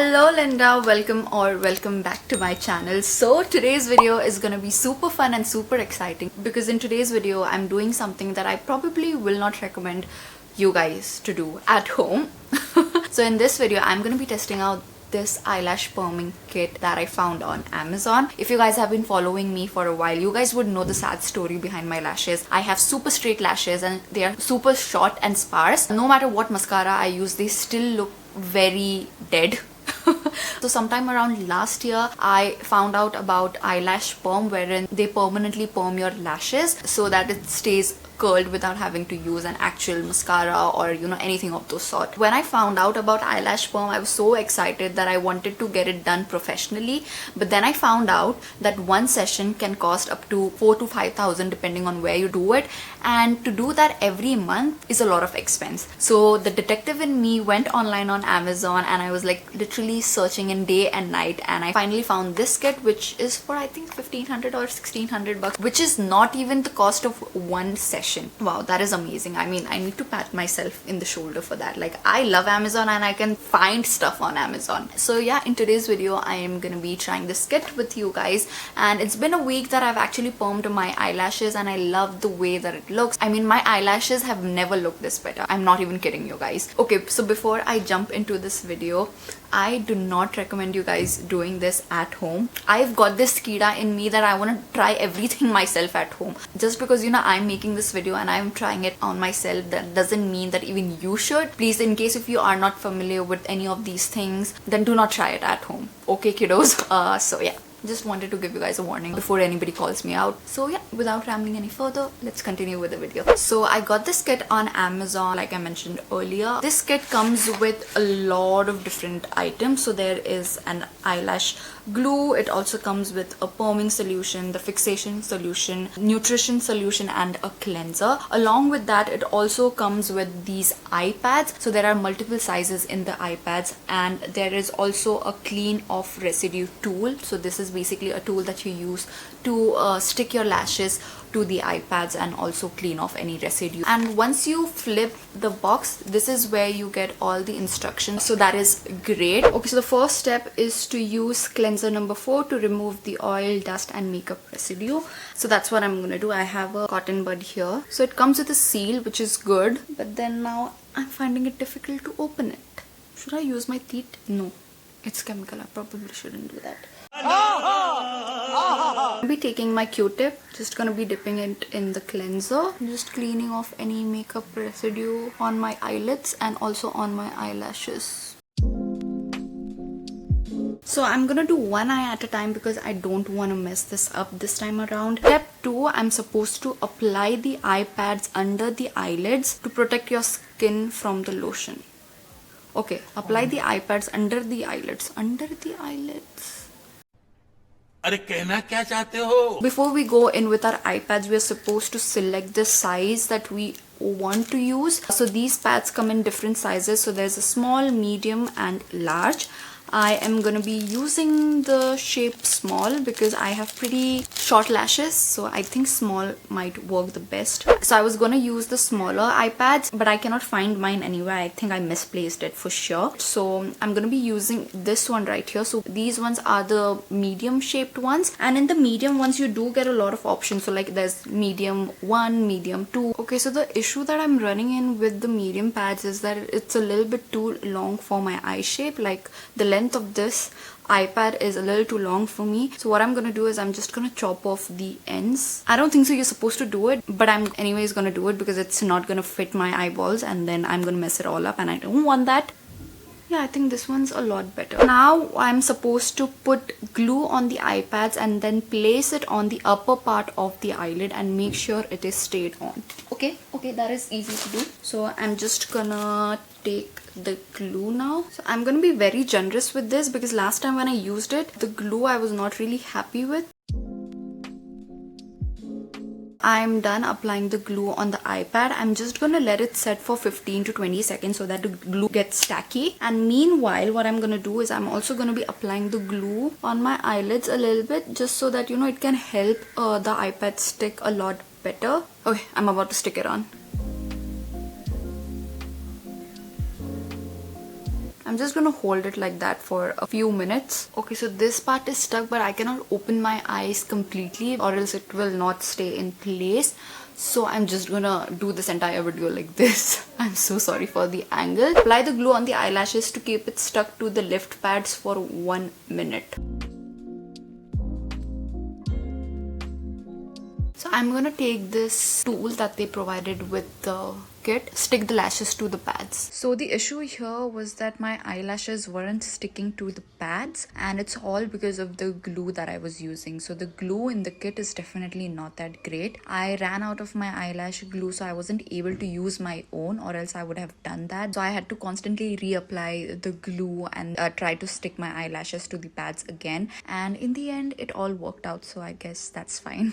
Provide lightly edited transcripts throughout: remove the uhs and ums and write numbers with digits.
Hello Linda, welcome back to my channel. So today's video is gonna be super fun and super exciting because in today's video I'm doing something that I probably will not recommend you guys to do at home. So in this video I'm gonna be testing out this eyelash perming kit that I found on Amazon. If you guys have been following me for a while, you guys would know the sad story behind my lashes. I have super straight lashes and they are super short and sparse. No matter what mascara I use, they still look very dead. So sometime around last year I found out about eyelash perm, wherein they permanently perm your lashes so that it stays curled without having to use an actual mascara or anything of those sort. When I found out about eyelash perm, I was so excited that I wanted to get it done professionally, but then I found out that one session can cost up to 4,000 to 5,000 depending on where you do it, and to do that every month is a lot of expense. So the detective in me went online on Amazon and I was like literally searching in day and night, and I finally found this kit, which is for I think 1,500 or 1,600 bucks, which is not even the cost of one session. Wow, that is amazing. I mean, I need to pat myself in the shoulder for that. Like, I love Amazon and I can find stuff on Amazon. So yeah, in today's video I am gonna be trying this kit with you guys, and it's been a week that I've actually permed my eyelashes and I love the way that it looks. I mean, my eyelashes have never looked this better. I'm not even kidding you guys. Okay, so before I jump into this video, I do not recommend you guys doing this at home. I've got this kida in me that I want to try everything myself at home. Just because I'm making this video and I'm trying it on myself, that doesn't mean that even you should. Please, in case if you are not familiar with any of these things, then do not try it at home. Okay, kiddos? So yeah, just wanted to give you guys a warning before anybody calls me out. So yeah, without rambling any further, let's continue with the video. So I got this kit on Amazon, like I mentioned earlier. This kit comes with a lot of different items. So there is an eyelash glue, it also comes with a perming solution, the fixation solution, nutrition solution, and a cleanser. Along with that, it also comes with these eye pads. So there are multiple sizes in the eye pads, and there is also a clean off residue tool. So this is basically a tool that you use to stick your lashes to the eye pads and also clean off any residue. And once you flip the box, this is where you get all the instructions, so that is great. Okay, so the first step is to use cleanser number 4 to remove the oil, dust, and makeup residue. So that's what I'm gonna do. I have a cotton bud here, so it comes with a seal, which is good, but then now I'm finding it difficult to open it. Should I use my teeth? No, it's chemical. I probably shouldn't do that. I'll be taking my Q-tip, just gonna be dipping it in the cleanser, just cleaning off any makeup residue on my eyelids and also on my eyelashes. So I'm gonna do one eye at a time because I don't want to mess this up this time around. Step 2, I'm supposed to apply the eye pads under the eyelids to protect your skin from the lotion. Okay, apply the eye pads under the eyelids. Under the eyelids. Before we go in with our eye pads, we are supposed to select the size that we want to use. So these pads come in different sizes. So there's a small, medium, and large. I am going to be using the shape small because I have pretty short lashes, so I think small might work the best. So I was going to use the smaller eye pads, but I cannot find mine anywhere. I think I misplaced it for sure. So I'm going to be using this one right here. So these ones are the medium shaped ones, and in the medium ones you do get a lot of options. So like there's medium 1, medium 2. Okay, so the issue that I'm running in with the medium pads is that it's a little bit too long for my eye shape. Like the length of this iPad is a little too long for me. So what I'm gonna do is I'm just gonna chop off the ends. I don't think so you're supposed to do it, but I'm anyways gonna do it because it's not gonna fit my eyeballs and then I'm gonna mess it all up and I don't want that. Yeah, I think this one's a lot better. Now I'm supposed to put glue on the eye pads and then place it on the upper part of the eyelid and make sure it is stayed on. Okay, that is easy to do. So I'm just gonna take the glue now. So I'm gonna be very generous with this because last time when I used it, the glue I was not really happy with. I'm done applying the glue on the iPad. I'm just gonna let it set for 15 to 20 seconds so that the glue gets tacky. And meanwhile, what I'm gonna do is I'm also gonna be applying the glue on my eyelids a little bit, just so that it can help the iPad stick a lot better. Okay, I'm about to stick it on. I'm just gonna hold it like that for a few minutes. Okay, so this part is stuck, but I cannot open my eyes completely or else it will not stay in place. So I'm just gonna do this entire video like this. I'm so sorry for the angle. Apply the glue on the eyelashes to keep it stuck to the lift pads for 1 minute. So I'm gonna take this tool that they provided with the kit, stick the lashes to the pads. So the issue here was that my eyelashes weren't sticking to the pads, and it's all because of the glue that I was using. So the glue in the kit is definitely not that great. I ran out of my eyelash glue, so I wasn't able to use my own, or else I would have done that. So I had to constantly reapply the glue and try to stick my eyelashes to the pads again, and in the end it all worked out, so I guess that's fine.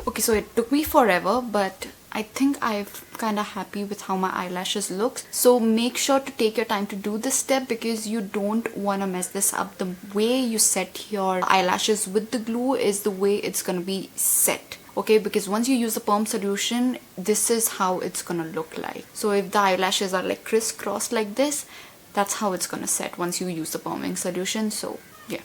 Okay, so it took me forever, but I think I'm kind of happy with how my eyelashes look. So make sure to take your time to do this step because you don't want to mess this up. The way you set your eyelashes with the glue is the way it's gonna be set. Okay, because once you use the perm solution, this is how it's gonna look like. So if the eyelashes are like crisscrossed like this, that's how it's gonna set once you use the perming solution. So yeah.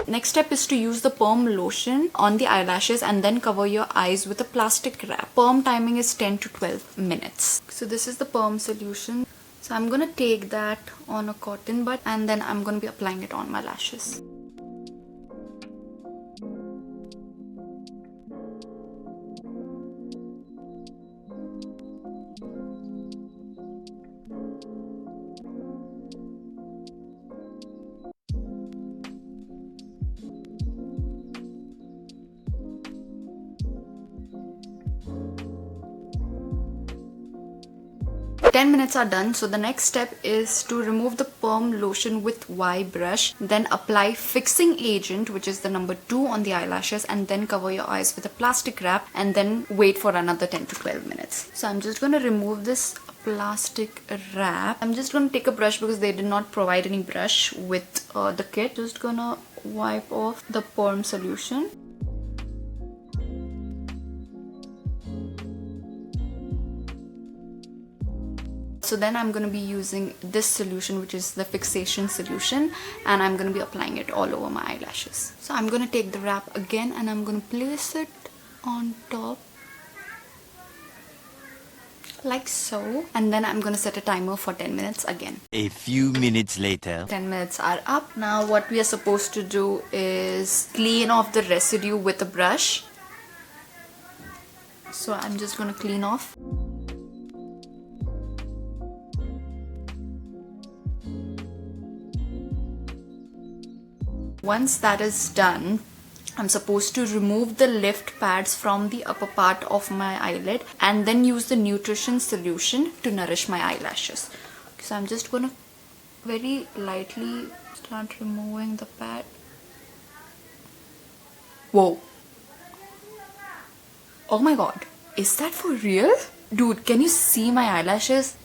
Next step is to use the perm lotion on the eyelashes and then cover your eyes with a plastic wrap. Perm timing is 10 to 12 minutes. So this is the perm solution. So I'm gonna take that on a cotton bud and then I'm gonna be applying it on my lashes. Ten minutes are done, so the next step is to remove the perm lotion with Y brush, then apply fixing agent, which is the number 2 on the eyelashes, and then cover your eyes with a plastic wrap and then wait for another 10 to 12 minutes. So I'm just going to remove this plastic wrap. I'm just going to take a brush because they did not provide any brush with the kit. Just gonna wipe off the perm solution. So then I'm going to be using this solution, which is the fixation solution, and I'm going to be applying it all over my eyelashes. So I'm going to take the wrap again and I'm going to place it on top like so, and then I'm going to set a timer for 10 minutes again. A few minutes later. 10 minutes are up. Now what we are supposed to do is clean off the residue with a brush. So I'm just going to clean off. Once that is done, I'm supposed to remove the lift pads from the upper part of my eyelid and then use the nutrition solution to nourish my eyelashes. So I'm just gonna very lightly start removing the pad. Whoa. Oh my god. Is that for real? Dude, can you see my eyelashes?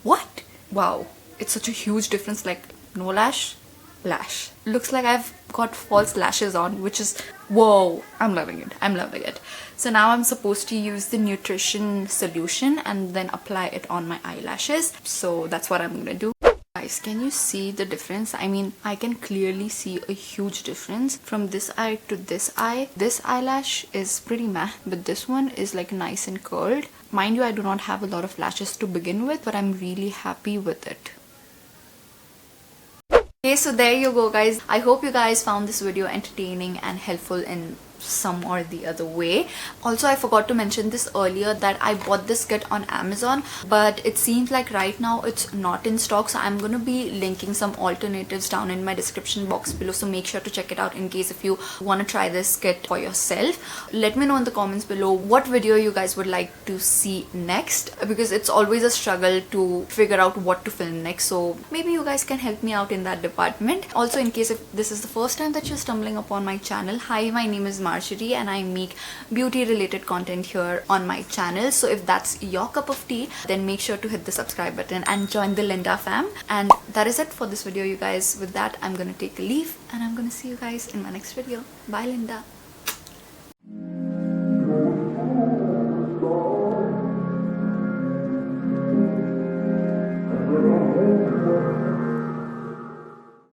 What? Wow. It's such a huge difference, like no lash, lash. Looks like I've got false lashes on, which is, whoa, I'm loving it. I'm loving it. So now I'm supposed to use the nutrition solution and then apply it on my eyelashes. So that's what I'm gonna do. Guys, can you see the difference? I mean, I can clearly see a huge difference from this eye to this eye. This eyelash is pretty meh, but this one is like nice and curled. Mind you, I do not have a lot of lashes to begin with, but I'm really happy with it. Okay, so there you go guys. I hope you guys found this video entertaining and helpful in some or the other way. Also, I forgot to mention this earlier that I bought this kit on Amazon, but it seems like right now it's not in stock, so I'm gonna be linking some alternatives down in my description box below, so make sure to check it out in case if you want to try this kit for yourself. Let me know in the comments below what video you guys would like to see next, because it's always a struggle to figure out what to film next, so maybe you guys can help me out in that department. Also, in case if this is the first time that you're stumbling upon my channel, hi, my name is Marjorie and I make beauty related content here on my channel. So if that's your cup of tea, then make sure to hit the subscribe button and join the Linda fam. And that is it for this video, you guys. With that, I'm gonna take a leave and I'm gonna see you guys in my next video. Bye, Linda.